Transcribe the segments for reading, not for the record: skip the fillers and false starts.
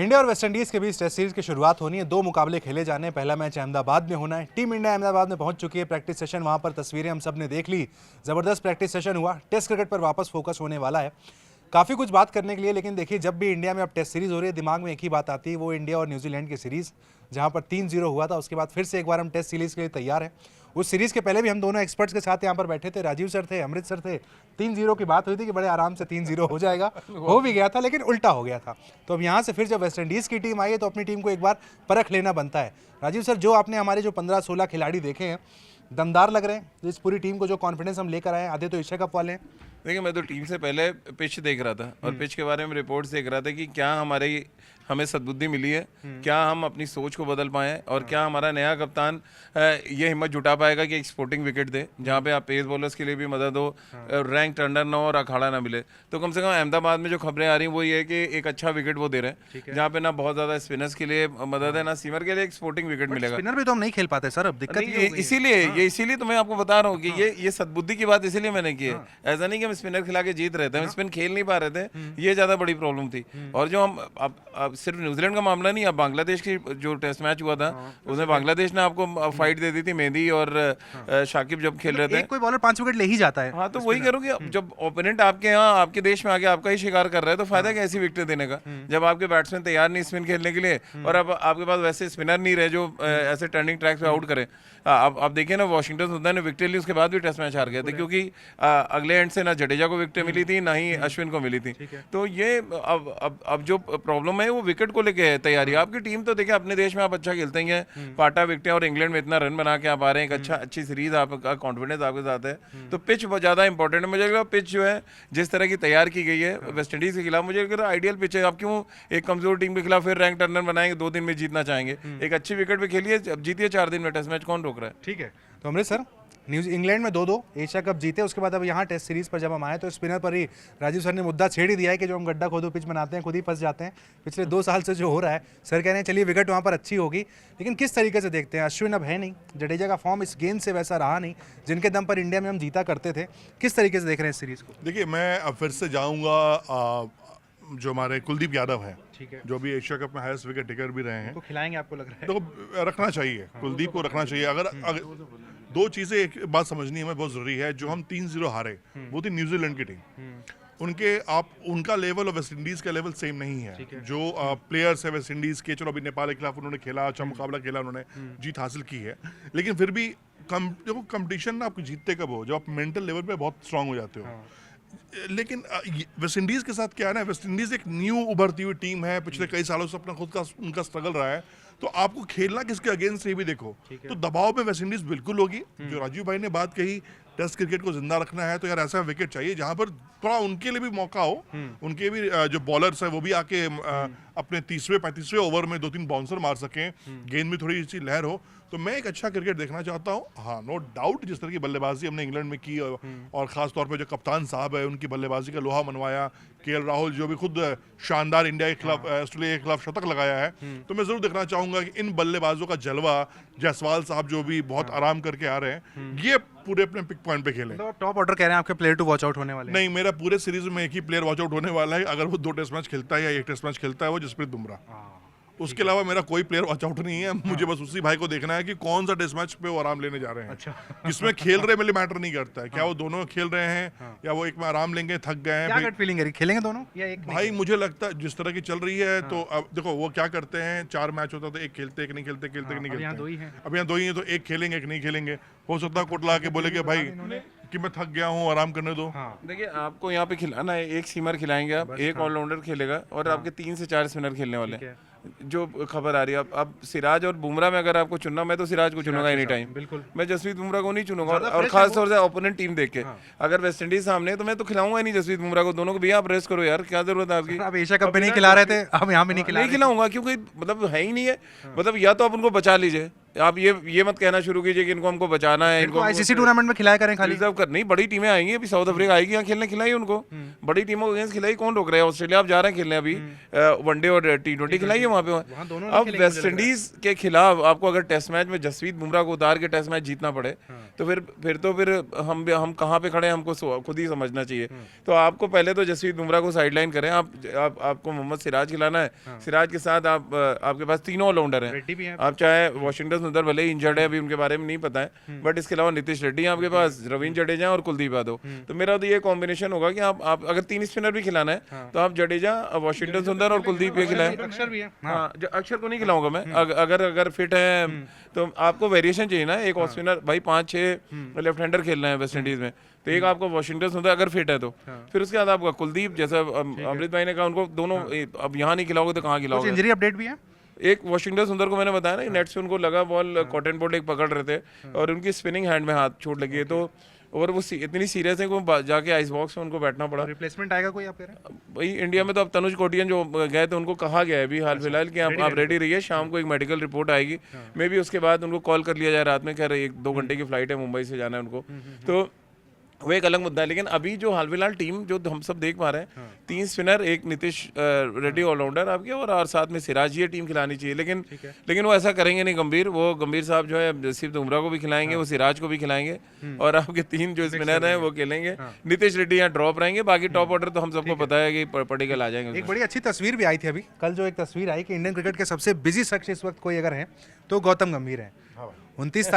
India और West Indies के बीच test series की शुरुआत होनी है। 2 मुकाबले खेले जाने हैं। पहला मैच अहमदाबाद में होना है। टीम इंडिया अहमदाबाद में पहुंच चुकी है। प्रैक्टिस सेशन वहां पर तस्वीरें हम सब ने देख ली। जबरदस्त प्रैक्टिस सेशन हुआ। टेस्ट क्रिकेट पर वापस फोकस होने वाला है। काफ़ी कुछ बात करने के लिए, लेकिन देखिए जब भी इंडिया में अब टेस्ट सीरीज हो रही है दिमाग में एक ही बात आती है, वो इंडिया और न्यूजीलैंड की सीरीज़ जहां पर 3-0 हुआ था। उसके बाद फिर से एक बार हम टेस्ट सीरीज के लिए तैयार हैं। उस सीरीज़ के पहले भी हम दोनों एक्सपर्ट्स के साथ यहाँ पर बैठे थे। राजीव सर थे, अमृत सर थे। 3-0 की बात हुई थी कि बड़े आराम से 3-0 हो जाएगा। हो भी गया था, लेकिन उल्टा हो गया था। तो अब यहाँ से फिर जब वेस्टइंडीज़ की टीम आई है तो अपनी टीम को एक बार परख लेना बनता है। राजीव सर, जो आपने हमारे जो 15-16 खिलाड़ी देखे हैं, दमदार लग रहे हैं। इस पूरी टीम को जो कॉन्फिडेंस हम लेकर आए हैं, आधे तो एशिया कप वाले हैं। देखिए, मैं तो टीम से पहले पिच देख रहा था और पिच के बारे में रिपोर्ट्स देख रहा था कि क्या हमें सद्बुद्धि मिली है, क्या हम अपनी सोच को बदल पाए और क्या हमारा नया कप्तान ये हिम्मत जुटा पाएगा कि एक स्पोर्टिंग विकेट दे जहाँ पे आप पेस बॉलर्स के लिए भी मदद हो, रैंक टर्नर ना हो और अखाड़ा ना मिले। तो कम से कम अहमदाबाद में जो खबरें आ रही हैं वो ये है कि एक अच्छा विकेट वो दे रहे हैं जहाँ पे ना बहुत ज़्यादा स्पिनर्स के लिए मदद है ना सीमर के लिए एक स्पोर्टिंग विकेट मिलेगा। स्पिनर भी तो हम नहीं खेल पाते सर, अब दिक्कत इसीलिए तो मैं आपको बता रहा हूँ कि ये सद्बुद्धि की बात इसीलिए मैंने की है। ऐसा नहीं कि हम स्पिनर खिला के जीत रहे थे, हम स्पिन खेल नहीं पा रहे थे, ये ज़्यादा बड़ी प्रॉब्लम थी। और जो हम अब सिर्फ न्यूजीलैंड का मामला नहीं, अब बांग्लादेश की जो टेस्ट मैच हुआ था उसमें बांग्लादेश ने आपको फाइट दे दी थी। मेहदी और शाकिब जब खेल रहे थे, कोई बॉलर 5 विकेट ले ही जाता है। हाँ, तो वही करोगे। जब ओपोनेंट आपके यहाँ आपके देश में आके आपका ही शिकार कर रहा है तो फायदा क्या ऐसी विकेट देने का, जब आपके बैट्समैन तैयार नहीं स्पिन खेलने के लिए और अब आपके पास वैसे स्पिनर नहीं रहे जो ऐसे टर्निंग ट्रैक पे आउट करे। अब देखिए ना, वाशिंगटन सुंदर ने विकेट ली, उसके बाद भी टेस्ट मैच हार गए थे क्योंकि अगले एंड से ना जडेजा को विकेट मिली थी ना ही अश्विन को मिली थी। तो ये अब जो प्रॉब्लम है वो विकेट को लेके है तैयारी। आपकी टीम तो देखिए अपने देश में आप अच्छा खेलते ही हैं, पाटा विकेटें और इंग्लैंड में इतना रन बना के आप आ रहे हैं, एक अच्छी सीरीज आपका कॉन्फिडेंस आपके साथ है। तो पिच बहुत ज़्यादा इंपॉर्टेंट है। मुझे लग रहा है पिच जो है जिस तरह की तैयार की गई है वेस्टइंडीज़ के खिलाफ, मुझे लग रहा है आइडियल पिच है। आप क्यों एक कमजोर टीम के खिलाफ फिर रैंक टर्नर बनाएंगे, 2 दिन में जीतना चाहेंगे? एक अच्छी विकेट पे खेलिए, अब जीतिए 4 दिन में, टेस्ट मैच कौन रोक रहा है? ठीक है। तो अमृत सर, इंग्लैंड में 2-2 एशिया कप जीते, उसके बाद अब यहाँ टेस्ट सीरीज पर जब हम आए तो स्पिनर पर ही राजीव सर ने मुद्दा छेड़ ही दिया है कि जो हम गड्ढा खोदो पिच बनाते हैं खुद ही फंस जाते हैं। पिछले 2 साल से जो हो रहा है, सर कह रहे हैं चलिए विकेट वहाँ पर अच्छी होगी, लेकिन किस तरीके से देखते हैं? अश्विन अब है नहीं, जडेजा का फॉर्म इस गेंद से वैसा रहा नहीं जिनके दम पर इंडिया में हम जीता करते थे। किस तरीके से देख रहे हैं इस सीरीज को? देखिए, मैं अब फिर से जाऊँगा जो हमारे कुलदीप यादव हैं, ठीक है, जो भी एशिया कप में हाईएस्ट विकेट टेकर भी रहे हैं, तो खिलाएंगे आपको लग रहा है? तो रखना चाहिए, कुलदीप को रखना चाहिए। अगर 2 चीज़ें, एक बात समझनी हमें बहुत ज़रूरी है। जो हम 3-0 हारे वो थी न्यूजीलैंड की टीम। उनका लेवल और वेस्ट इंडीज़ का लेवल सेम नहीं है। जो प्लेयर्स है वेस्ट इंडीज़ के, चलो अभी नेपाल के खिलाफ उन्होंने खेला, अच्छा मुकाबला खेला, उन्होंने जीत हासिल की है, लेकिन फिर भी देखो कंपटीशन ना आपको जीतते कब हो, जब आप मेंटल लेवल पे बहुत स्ट्रांग हो जाते हो। लेकिन वेस्ट इंडीज़ के साथ क्या है ना, वेस्ट इंडीज़ एक न्यू उभरती हुई टीम है, पिछले कई सालों से अपना खुद का उनका स्ट्रगल रहा है। तो आपको खेलना किसके अगेंस्ट, ये भी देखो। तो दबाव में वेस्ट इंडीज़ बिल्कुल होगी। जो राजीव भाई ने बात कही, टेस्ट क्रिकेट को जिंदा रखना है तो यार ऐसा विकेट चाहिए जहां पर थोड़ा उनके लिए भी मौका हो, उनके भी जो बॉलर्स हैं वो भी आके अपने 30वें-35वें ओवर में 2-3 बाउंसर मार सकें, गेंद में थोड़ी सी लहर हो। तो मैं एक अच्छा क्रिकेट देखना चाहता हूँ। हाँ, नो डाउट, जिस तरह की बल्लेबाजी हमने इंग्लैंड में की और ख़ास तौर पे जो कप्तान साहब है उनकी बल्लेबाजी का लोहा मनवाया, केएल राहुल जो भी खुद शानदार इंडिया के खिलाफ, ऑस्ट्रेलिया के खिलाफ शतक लगाया है, तो मैं ज़रूर देखना चाहूँगा कि इन बल्लेबाजों का जलवा, जायसवाल साहब जो भी बहुत आराम करके आ रहे हैं, ये पूरे अपने पिक पॉइंट पे खेलें। तो टॉप ऑर्डर कह रहे हैं आपके प्लेयर टू वॉच आउट होने वाले? नहीं, मेरा पूरे सीरीज में एक ही प्लेयर वॉच आउट होने वाला है। अगर वो 2 टेस्ट मैच खेलता है या 1 टेस्ट मैच खेलता है, वो जसप्रीत बुमराह। उसके अलावा मेरा कोई प्लेयर वॉच आउट नहीं है। मुझे बस उसी भाई को देखना है कि कौन सा टेस्ट मैच पे वो आराम लेने जा रहे हैं। अच्छा। जिसमें खेल रहे मेरे मैटर नहीं करता है, क्या वो दोनों खेल रहे हैं या वो एक में आराम लेंगे, थक गए हैं। क्या फीलिंग है, खेलेंगे दोनों या एक? भाई मुझे लगता है जिस तरह की चल रही है तो अब देखो वो क्या करते हैं, 4 मैच होता तो एक खेलते, एक नहीं खेलते, नहीं खेलते। अब यहाँ 2 ही है तो एक खेलेंगे, एक नहीं खेलेंगे। हो सकता है कोटला के बोले कि भाई कि मैं थक गया हूँ, आराम करने दो। देखिए, आपको यहाँ पे खिलाना है, एक सीमर खिलाएंगे आप, एक ऑलराउंडर खेलेगा और आपके 3 से 4 स्पिनर खेलने वाले हैं। जो खबर आ रही है अब सिराज और बुमराह में अगर आपको चुनना, मैं तो सिराज को चुनूंगा एनी टाइम। बिल्कुल, मैं जसप्रीत बुमराह को नहीं चुनूंगा। और खास तौर से ओपोनेंट टीम देख के, अगर वेस्ट इंडीज सामने है तो मैं तो खिलाऊंगा ही नहीं जसप्रीत बुमराह को। दोनों को भैया आप रेस्ट करो यार, क्या जरूरत है आपकी? आप एशिया कप में नहीं खिला रहे थे, अब यहाँ भी नहीं खिलाऊंगा क्योंकि मतलब है ही नहीं है। मतलब या तो आप उनको बचा लीजिए आप ये मत कहना शुरू कीजिए कि इनको हमको बचाना है, इनको आईसीसी टूर्नामेंट में खिलाया करें खाली। रिजर्व कर नहीं, बड़ी टीमें आएंगी, अभी साउथ अफ्रीका आएगी यहाँ खेलने, खिलाई उनको, बड़ी टीमों के अगेंस्ट खिलाई, कौन रोक रहा है? ऑस्ट्रेलिया आप जा रहे हैं खेलने अभी, वनडे और T20 खिलाइए वहाँ पे। अब वेस्ट इंडीज के खिलाफ आपको अगर टेस्ट मैच में जसप्रीत बुमराह को उतार के टेस्ट मैच जीतना पड़े तो फिर हम कहाँ पे खड़े हैं, हमको खुद ही समझना चाहिए। तो आपको पहले तो जसप्रीत बुमराह को साइडलाइन करें, आपको मोहम्मद सिराज खिलाना है, सिराज के साथ आपके पास तीनों ऑलराउंडर हैं, आप चाहे वाशिंगटन सुंदर भले ही इंजर्ड है अभी, उनके बारे में नहीं पता है, बट इसके अलावा नीतीश रेड्डी आपके पास, रविंद्र जडेजा और कुलदीप यादव। तो मेरा तो ये कॉम्बिनेशन होगा कि आप अगर 3 स्पिनर भी खिलाना है तो आप जडेजा, वाशिंगटन सुंदर और कुलदीप ये खिलाएं। अक्षर भी है। हाँ, अक्षर को नहीं खिलाऊंगा मैं, अगर फिट है तो आपको वेरिएशन चाहिए ना, एक ऑफ स्पिनर भाई 5-6 लेफ्ट हैंडर खेलना है वेस्ट इंडीज में, तो एक आपको वाशिंगटन सुंदर अगर फिट है तो, फिर उसके बाद आपका कुलदीप, जैसा अमृत भाई ने कहा, उनको दोनों अब यहाँ नहीं खिलाओगे तो कहाँ खिलाओगे? इंजरी अपडेट भी है। एक वाशिंगटन सुंदर को मैंने बताया ना, नेट से उनको लगा बॉल, कॉटन बोल्ट एक पकड़ रहे थे और उनकी स्पिनिंग हैंड में हाथ चोट लगी है, तो और वो इतनी सीरियस है कि वो जाके आइस बॉक्स में उनको बैठना पड़ा। रिप्लेसमेंट आएगा कोई आप कह रहे हैं? भाई इंडिया में तो अब तनुज कोटियन जो गए थे उनको कहा गया है अभी हाल फिलहाल कि आप रेडी रहिए, शाम को एक मेडिकल रिपोर्ट आएगी, मे बी उसके बाद उनको कॉल कर लिया जाए रात में, कह रहे 1-2 घंटे की फ्लाइट है, मुंबई से जाना है उनको, तो वो एक अलग मुद्दा है। लेकिन अभी जो हाल फिलहाल टीम जो हम सब देख पा रहे हैं, 3 स्पिनर, एक नीतीश रेड्डी ऑलराउंडर आपके, और साथ में सिराज, ये टीम खिलानी चाहिए। लेकिन वो ऐसा करेंगे नहीं गंभीर साहब जो है सिर्फ बुमराह को भी खिलाएंगे, वो सिराज को भी खिलाएंगे, और आपके 3 जो स्पिनर हैं वो खेलेंगे। नीतीश रेड्डी यहाँ ड्रॉप रहेंगे, बाकी टॉप ऑर्डर तो हम सबको पता है कि पटिकल आ जाएंगे। एक बड़ी अच्छी तस्वीर भी आई थी अभी कल, जो एक तस्वीर आई कि इंडियन क्रिकेट के सबसे बिजी शख्स इस वक्त कोई अगर है तो गौतम गंभीर है। 29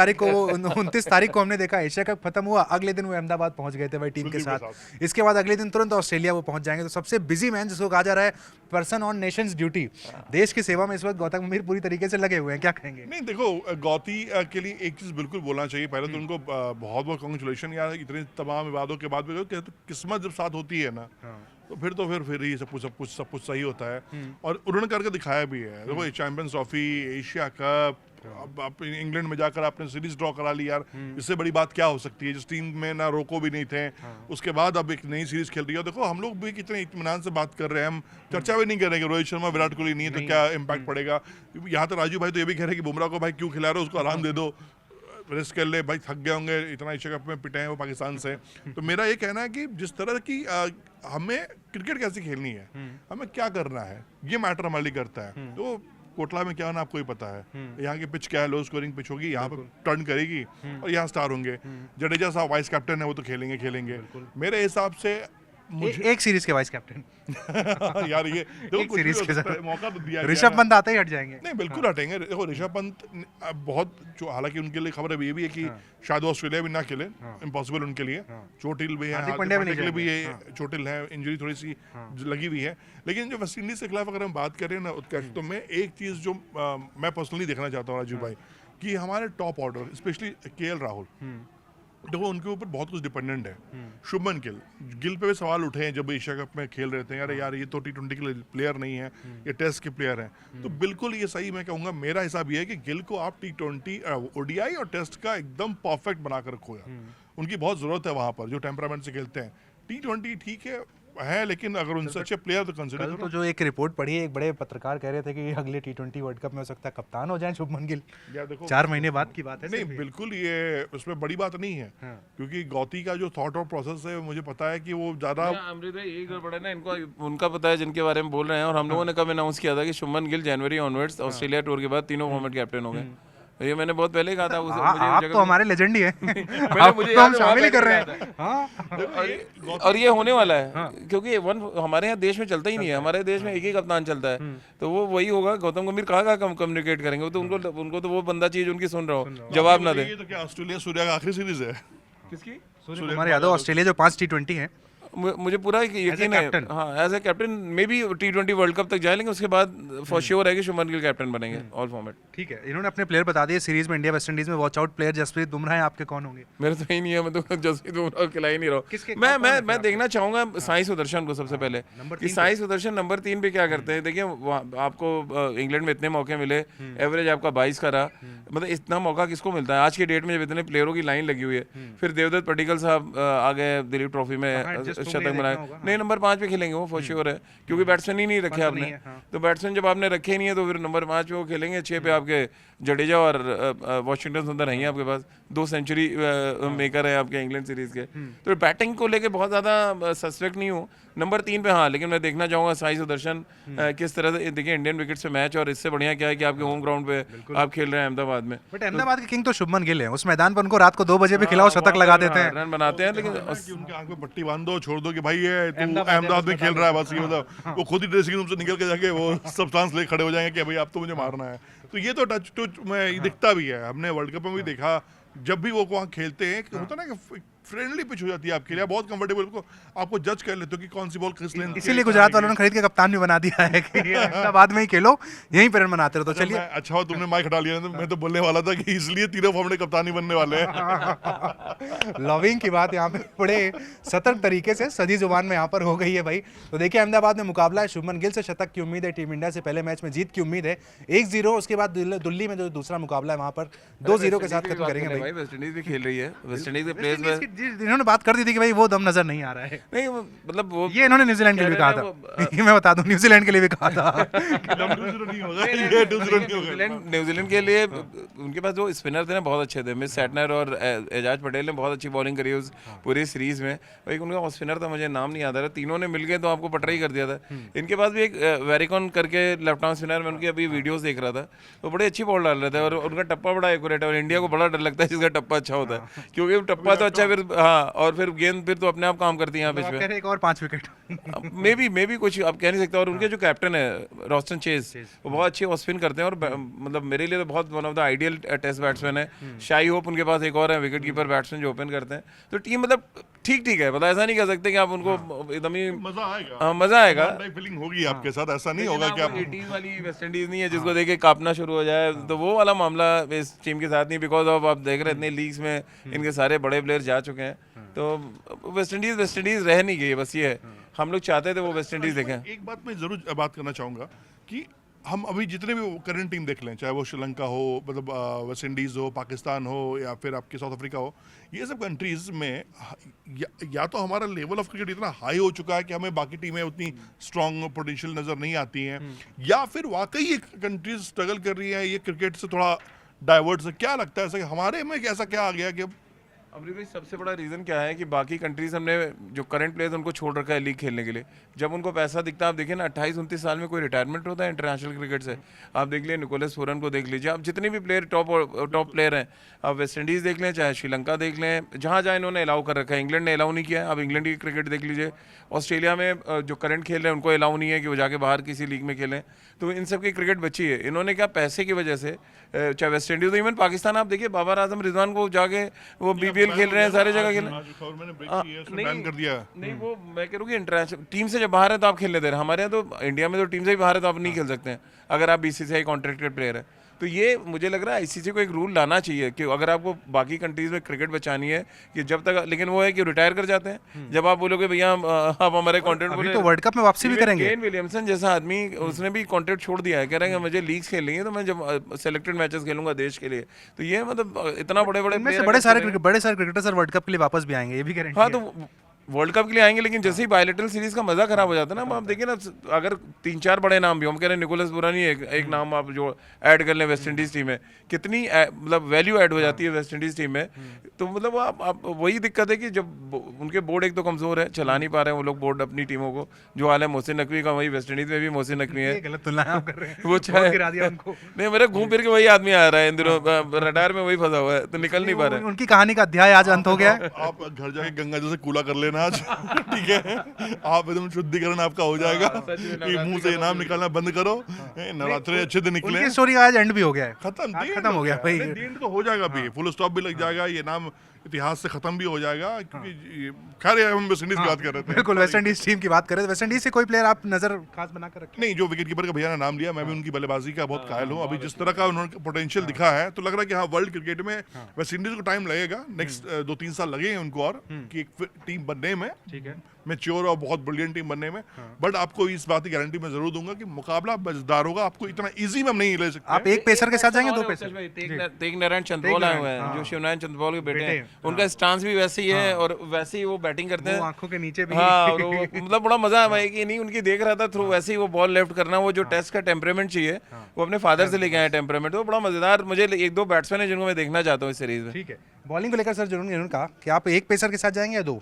तारीख को हमने देखा, एशिया कप खत्म हुआ, अगले दिन वो अहमदाबाद पहुंच गए थे भाई टीम के साथ, इसके बाद अगले दिन तुरंत ऑस्ट्रेलिया वो पहुंच जाएंगे। तो सबसे बिजी मैन जिसको कहा जा रहा है पर्सन ऑन नेशंस ड्यूटी, देश की सेवा में इस वक्त गौतम गंभीर पूरी तरीके से लगे हुए हैं, क्या कहेंगे? नहीं देखो, गौती के लिए एक चीज बिल्कुल बोलना चाहिए, पहले तो उनको बहुत बहुत कॉन्ग्रेचुलेशन यार, इतने तमाम विवादों के बाद भी किस्मत जब साथ होती है ना तो फिर ही सब कुछ सही होता है, और उन्होंने करके दिखाया भी है। देखो चैंपियंस ट्रॉफी, एशिया कप, अब इंग्लैंड में जाकर आपने सीरीज ड्रॉ करा ली यार, इससे बड़ी बात क्या हो सकती है? जिस टीम में ना रोको भी नहीं थे, उसके बाद अब एक नई सीरीज खेल रही है। देखो हम लोग भी कितने इत्मीनान से बात कर रहे हैं, हम चर्चा भी नहीं कर रहे कि रोहित शर्मा, विराट कोहली नहीं है तो क्या इम्पैक्ट पड़ेगा। यहाँ तो राजू भाई तो ये भी कह रहे हैं कि बुमराह को भाई क्यों खिला रहे हो, उसको आराम दे दो, रेस्ट कर ले भाई, थक गए होंगे, इतना एशिया कप में पिटे हैं वो पाकिस्तान से। तो मेरा ये कहना है कि जिस तरह की हमें क्रिकेट कैसे खेलनी है, हमें क्या करना है, ये मैटर हमारे लिए करता है। तो कोटला में क्या होना आपको ही पता है, यहाँ की पिच क्या है, लो स्कोरिंग पिच होगी, यहाँ पे टर्न करेगी और यहाँ स्टार होंगे। जडेजा साहब वाइस कैप्टन है, वो तो खेलेंगे। मेरे हिसाब से एक सीरीज के वाइस कैप्टन यार ये देखो कुछ भी हो सकता है, मौका तो दिया। ऋषभ पंत आते ही हट जाएंगे। नहीं बिल्कुल हटेंगे। देखो ऋषभ पंत बहुत जो, हालांकि उनके लिए खबर ये भी है कि शायद ऑस्ट्रेलिया भी ना खेले, इम्पॉसिबल उनके लिए, चोटिल भी है, हार्दिक पांड्या के लिए भी ये चोटिल है, इंजरी थोड़ी सी लगी हुई है। लेकिन जो वेस्ट इंडीज के खिलाफ अगर हम बात करें ना उत्कर्ष, तो मैं एक चीज जो मैं पर्सनली देखना चाहता हूँ राजू भाई, कि हमारे top order specially KL Rahul, देखो उनके ऊपर बहुत कुछ डिपेंडेंट है। शुभमन गिल पे भी सवाल उठे हैं जब एशिया कप में खेल रहे थे, यार ये तो T20 के लिए प्लेयर नहीं है, ये टेस्ट के प्लेयर हैं। तो बिल्कुल ये सही मैं कहूँगा, मेरा हिसाब ये है कि गिल को आप T20, ODI और टेस्ट का एकदम परफेक्ट बनाकर रखो यार, उनकी बहुत जरूरत है वहाँ पर, जो टेम्परामेंट से खेलते हैं। T20 ठीक है, लेकिन अगर उनसे अच्छे प्लेयर तो कंसीडर करो। तो जो एक रिपोर्ट पढ़ी है, एक बड़े पत्रकार कह रहे थे कि अगले T20 वर्ल्ड कप में हो सकता है कप्तान हो जाए शुभमन गिल। 4 महीने बाद की बात है। नहीं बिल्कुल, ये उसमें बड़ी बात नहीं है, क्योंकि गौती का जो थॉट और प्रोसेस है, मुझे पता है कि वो ज्यादा अमृत भाई यही गड़बड़ है ना, इनको उनका पता है जिनके बारे में बोल रहे हैं, और हम लोगों ने कब अनाउंस किया था कि शुभमन गिल जनवरी ऑनवर्ड्स ऑस्ट्रेलिया टूर के बाद तीनों फॉर्मेट कैप्टन हो गए। ये मैंने बहुत पहले कहा था। आप तो हमारे लेजेंड ही हैं। मुझे हम शामिल ही कर रहे हैं। और ये होने वाला है, क्योंकि हमारे यहाँ देश में चलता ही नहीं है, हमारे देश में एक ही कप्तान चलता है, तो वो वही होगा। गौतम गंभीर कहाँ कम्युनिकेट करेंगे, तो उनको तो वो बंदा चाहिए उनकी सुन रहा हो, जवाब ना दे। तो क्या ऑस्ट्रेलिया सूर्या का आखिरी सीरीज है? किसकी? सूर्य कुमार यादव, ऑस्ट्रेलिया जो 5 T20 है। मुझे पूरा यकीन है, हाँ as a captain may be T20 world cup तक जाए, लेकिन उसके बाद फॉर श्योर है कि शुभमन गिल कैप्टन बनेंगे ऑल फॉर्मेट। ठीक है, इन्होंने अपने प्लेयर बता दिए सीरीज में इंडिया वेस्ट इंडीज में watch out player Jasprit Bumrah हैं, आपके कौन होंगे? मेरे तो ही नहीं है, मैं तो जसप्रीत बुमराह खिला ही नहीं रहा। मैं देखना चाहूंगा साई सुदर्शन को सबसे पहले, कि साई सुदर्शन नंबर 3 पे क्या करते हैं। देखिए आपको इंग्लैंड में इतने मौके मिले, एवरेज आपका 22 का रहा, मतलब इतना मौका किसको मिलता है आज के डेट में, जब इतने प्लेयरों की लाइन लगी हुई है। फिर देवदत्त पडिक्कल साहब आ गए दिलीप ट्रॉफी में, शतक बनाए, नहीं नंबर 5 पे खेलेंगे वो फॉर श्योर है, क्योंकि बैट्समैन ही नहीं रखे आपने, तो बैट्समैन जब आपने रखे ही नहीं है तो फिर नंबर 5 पे वो खेलेंगे। 6 पे आपके जडेजा और वॉशिंगटन सुंदर नहीं है आपके पास, 2 सेंचुरी मेकर है आपके इंग्लैंड सीरीज के, तो बैटिंग को लेके बहुत ज़्यादा सस्पेक्ट नहीं हूँ। नंबर 3 पे हाँ, लेकिन मैं देखना चाहूँगा साई सुदर्शन किस तरह से, देखिए इंडियन विकेट्स पे मैच, और इससे बढ़िया क्या है कि आपके होम ग्राउंड पे आप खेल रहे हैं अहमदाबाद में। बट अहमदाबाद के किंग तो शुभमन गिल है, उस मैदान पर उनको रात को 2 बजे भी खिलाओ, शतक लगा देते हैं, रन बनाते हैं, लेकिन उनके आंख में पट्टी बांध दो, छोड़ दो कि भाई ये तू अहमदाबाद में खेल रहा है, बस ये मतलब वो खुद ही ड्रेसिंग रूम से निकल के जाके वो सब्सटेंस ले खड़े हो जाएंगे कि भाई अब तो मुझे मारना है। तो ये तो टच टू में दिखता भी है, हमने वर्ल्ड कप में भी देखा, जब भी वो वहाँ खेलते हैं होता ना कि फ्रेंडली पिच हो जाती है आपके लिए, बहुत कंफर्टेबल को आपको जज कर लेते हो कि कौन सी बॉल किस लेंथ, इसीलिए गुजरात वालों ने खरीद के कप्तान भी बना दिया है कि अहमदाबाद में ही खेलो, यहीं पर रन बनाते रहो। तो चलिए अच्छा हो तुमने माइक हटा लिया, तो मैं तो बोलने वाला था कि इसलिए तीनों फॉर्म कप्तानी बनने वाले हैं। लविंग की बात यहाँ पे बड़े सतर्क तरीके से सदी जुबान में यहाँ पर हो गई है भाई। तो देखिए अहमदाबाद में मुकाबला है, शुभमन गिल से शतक की उम्मीद है, टीम इंडिया से पहले मैच में जीत की उम्मीद है 1-0, उसके बाद दिल्ली में जो दूसरा मुकाबला है वहाँ पर 2-0 के साथ खत्म करेंगे भाई। वेस्ट इंडीज भी खेल रही है, वेस्ट इंडीज के प्लेयर्स में इन्होंने बात कर दी थी कि भाई वो दम नजर नहीं आ रहा है, नहीं मतलब वो ये इन्होंने न्यूजीलैंड के लिए भी कहा था, ये मैं बता दूं न्यूजीलैंड के लिए भी कहा था। न्यूजीलैंड के लिए उनके पास जो स्पिनर थे ना बहुत अच्छे थे, मिस सैटनर और एजाज पटेल ने बहुत अच्छी बॉलिंग करी उस पूरी सीरीज में। भाई उनका स्पिनर था, मुझे नाम नहीं याद आ रहा, तीनों ने मिलके तो आपको पटरा ही कर दिया था। इनके पास भी एक वेरिकॉन करके लेफ्ट आर्म स्पिनर में उनकी अभी वीडियोस देख रहा था, तो बड़े अच्छी बॉल डाल रहे थे और उनका टप्पा बड़ा एक्यूरेट है, और इंडिया को बड़ा डर लगता है जिसका टप्पा अच्छा होता है, क्योंकि टप्पा तो अच्छा फिर हाँ, और फिर गेंद फिर तो अपने आप काम करती है यहाँ पिच पे। एक और 5 विकेट मे बी कुछ आप कह नहीं सकते। और उनके जो कैप्टन है रॉस्टन चेज, वो बहुत अच्छी ऑफ स्पिन करते हैं, और मतलब मेरे लिए तो बहुत one of the ideal test batsman है। शाई होप उनके पास एक और है विकेट कीपर बैट्समैन जो ओपन करते हैं, तो टीम मतलब ठीक है, मतलब ऐसा नहीं कह सकते कि आप उनको एकदम ही मजा आएगा, हाँ मजा आएगा, फीलिंग होगी आपके साथ, ऐसा नहीं होगा कि आप 80s वाली वेस्ट इंडीज नहीं है जिसको देख के कांपना शुरू हो जाए, तो वो वाला मामला इस टीम के साथ नहीं, बिकॉज ऑफ आप देख रहे हैं इतने लीग्स में इनके सारे बड़े प्लेयर जा चुके हैं, तो वेस्ट इंडीज रह नहीं गई, बस ये है। हम लोग चाहते थे वो वेस्ट इंडीज देखें। एक बात मैं जरूर बात करना चाहूंगा कि हम अभी जितने भी करंट टीम देख लें, चाहे वो श्रीलंका हो, मतलब वेस्ट इंडीज़ हो, पाकिस्तान हो, या फिर आपके साउथ अफ्रीका हो, ये सब कंट्रीज़ में या तो हमारा लेवल ऑफ क्रिकेट इतना हाई हो चुका है कि हमें बाकी टीमें उतनी स्ट्रॉन्ग पोटेंशियल नज़र नहीं आती हैं, या फिर वाकई ये कंट्रीज स्ट्रगल कर रही है ये क्रिकेट से थोड़ा डाइवर्ट से। क्या लगता है ऐसा कि हमारे में ऐसा क्या आ गया कि अमरीक भाई सबसे बड़ा रीज़न क्या है कि बाकी कंट्रीज हमने जो करंट प्लेयर्स उनको छोड़ रखा है लीग खेलने के लिए, जब उनको पैसा दिखता है, आप देखिए ना 28-29 साल में कोई रिटायरमेंट होता है इंटरनेशनल क्रिकेट से, आप देख लीजिए निकोलस पूरन को देख लीजिए, आप जितने भी प्लेयर टॉप प्लेयर हैं, आप वेस्ट इंडीज़ देख लें, चाहे श्रीलंका देख लें, जहाँ जहाँ इन्होंने अलाउ कर रखा है, इंग्लैंड ने अलाउ नहीं किया है, आप इंग्लैंड की क्रिकेट देख लीजिए, ऑस्ट्रेलिया में जो करंट खेल रहे हैं उनको अलाउ नहीं है कि वो जाके बाहर किसी लीग में खेलें, तो इन सब की क्रिकेट बची है। इन्होंने क्या पैसे की वजह से, चाहे वेस्ट इंडीज, इवन पाकिस्तान आप देखिए, बाबर आजम रिजवान को जाके वो BPL खेल रहे हैं, सारे जगह खेल नहीं, वो मैं कह रहा हूँ कि इंटरनेशनल टीम से जब बाहर है तो आप खेलने दे रहे हैं, हमारे यहाँ तो इंडिया में तो टीम से ही बाहर है तो आप नहीं खेल सकते हैं अगर आप BCCI कॉन्ट्रैक्टेड प्लेयर है। तो ये मुझे लग रहा है ICC को एक रूल लाना चाहिए कि अगर आपको बाकी कंट्रीज में क्रिकेट बचानी है कि जब तक, लेकिन वो है कि रिटायर कर जाते हैं, जब आप बोलोगे भैया आप हमारे कॉन्ट्रैक्ट बोले, तो वर्ल्ड कप में वापसी भी करेंगे। केन विलियमसन जैसा आदमी, उसने भी कॉन्ट्रैक्ट छोड़ दिया है, कह रहे हैं मुझे लीग्स खेलनी है तो मैं जब सेलेक्टेड मैचेस खेलूंगा देश के लिए। तो ये मतलब इतना बड़े सारे क्रिकेटर्स सर वर्ल्ड कप के लिए वापस भी आएंगे, ये भी गारंटी। हाँ, तो वर्ल्ड कप के लिए आएंगे, लेकिन जैसे ही बायलैटरल सीरीज का मजा खराब हो जाता है ना, आप देखिए ना, अगर 3-4 बड़े नाम भी, हम कह रहे हैं निकोलस पुरानी एक नाम आप जो ऐड कर लें वेस्ट इंडीज टीम में, कितनी मतलब वैल्यू ऐड हो जाती है वेस्ट इंडीज टीम में। तो मतलब आप वही दिक्कत है कि जब उनके बोर्ड एक तो कमजोर है, चला नहीं पा रहे हैं वो लोग बोर्ड अपनी टीमों को, जो हाल है मोहसिन नकवी का, वही वेस्ट इंडीज में भी मोहसिन नकवी है, गलत तुलना आप कर रहे हैं, वो चाहे नहीं, मेरे घूम फिर के वही आदमी आ रहा है इन दिनों, रडार में वही फंसा हुआ है, तो निकल नहीं पा रहा है। उनकी कहानी का अध्याय आज अंत हो गया है। आप घर जाके गंगा जैसे कूला कर लेना आज, ठीक है, आप एकदम शुद्धिकरण आपका हो जाएगा, मुंह से नाम निकालना बंद करो, नवरात्रे अच्छे दिन निकले। उनकी स्टोरी आज एंड भी हो गया है, खत्म हो गया भाई, एंड तो हो जाएगा भी, फुल स्टॉप भी लग जाएगा, ये नाम इतिहास से खत्म भी हो जाएगा, क्योंकि खैर हम वेस्ट इंडीज की बात कर रहे थे। बिल्कुल, वेस्ट इंडीज टीम की बात कर रहे थे। वेस्ट इंडीज से कोई प्लेयर आप नजर खास बना कर रखें? नहीं, जो विकेट कीपर का भैया ने नाम लिया, मैं भी उनकी बल्लेबाजी का बहुत कायल हूँ। अभी जिस तरह का उन्होंने पोटेंशियल दिखा है, तो लग रहा है कि हाँ, वर्ल्ड क्रिकेट में वेस्ट इंडीज को टाइम लगेगा, नेक्स्ट 2-3 साल लगेंगे उनको और कि एक टीम बनने में, ठीक है। मैच्योर और बहुत ब्रिलियंट टीम बनने में, बट आपको इस बात की गारंटी मैं जरूर दूंगा कि मुकाबला मजेदार होगा। आपको इतना इजी में हम नहीं ले सकते। आप एक पेसर के साथ जाएंगे, दो पेसर? तेग नारायण चंद्रबॉल आए हुए हैं, जो शिवनारायण चंद्रबॉल के बेटे हैं। उनका स्टांस भी वैसे ही है और वैसे ही वो बैटिंग करते हैं, आंखों के नीचे भी। हाँ, और वो मतलब बड़ा मजा आया कि नहीं, उनकी देख रहा था थ्रू, वैसे ही वो बॉल लेफ्ट करना, वो जो टेस्ट का टेम्परामेंट चाहिए वो अपने फादर से लेके आए टेम्परामेंट, वो बड़ा मजेदार। मुझे एक दो बैट्समैन है जिनको मैं देखना चाहता हूँ इस सीरीज में। ठीक है, बॉलिंग को लेकर सर जरूर कहा कि आप एक पेसर के साथ जाएंगे या दो?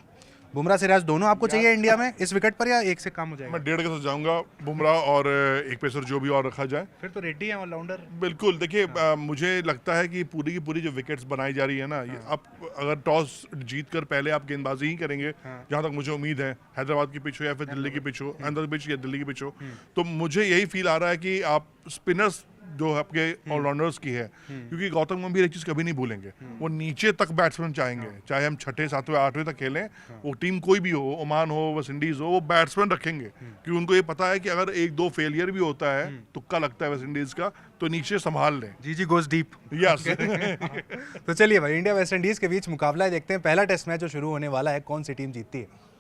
बुमराह सिराज दोनों आपको चाहिए इंडिया में इस विकेट पर, या एक से काम हो जाएगा? मैं 1.5 के साथ जाऊंगा, बुमराह और एक पेसर जो भी और रखा जाए। फिर तो रेड्डी है ऑलराउंडर। बिल्कुल, देखिए मुझे लगता है कि पूरी की पूरी जो विकेट्स बनाई जा रही है ना, ये आप अगर टॉस जीत कर पहले आप गेंदबाजी ही करेंगे, जहां तक मुझे उम्मीद है, हैदराबाद की पिच हो या फिर दिल्ली की पिच हो, अहमदाबाद पिच या दिल्ली की पिच हो, तो मुझे यही फील आ रहा है कि आप स्पिनर्स जो आपके ऑलराउंडर्स की है, क्योंकि गौतम गंभीर एक चीज कभी नहीं भूलेंगे, वो नीचे तक बैट्समैन चाहेंगे, चाहे हम 6ठे 7वें 8वें तक खेलें, वो टीम कोई भी हो, ओमान हो, वेस्ट इंडीज हो, वो बैट्समैन रखेंगे, क्योंकि उनको ये पता है कि अगर एक दो फेलियर भी होता है, तुक्का लगता है वेस्ट इंडीज का, तो नीचे संभाल लें। जी गोज डीप। यस। तो चलिए भाई, इंडिया वेस्ट इंडीज के बीच मुकाबला है, देखते हैं पहला टेस्ट मैच जो शुरू होने वाला है, कौन सी टीम जीतती है।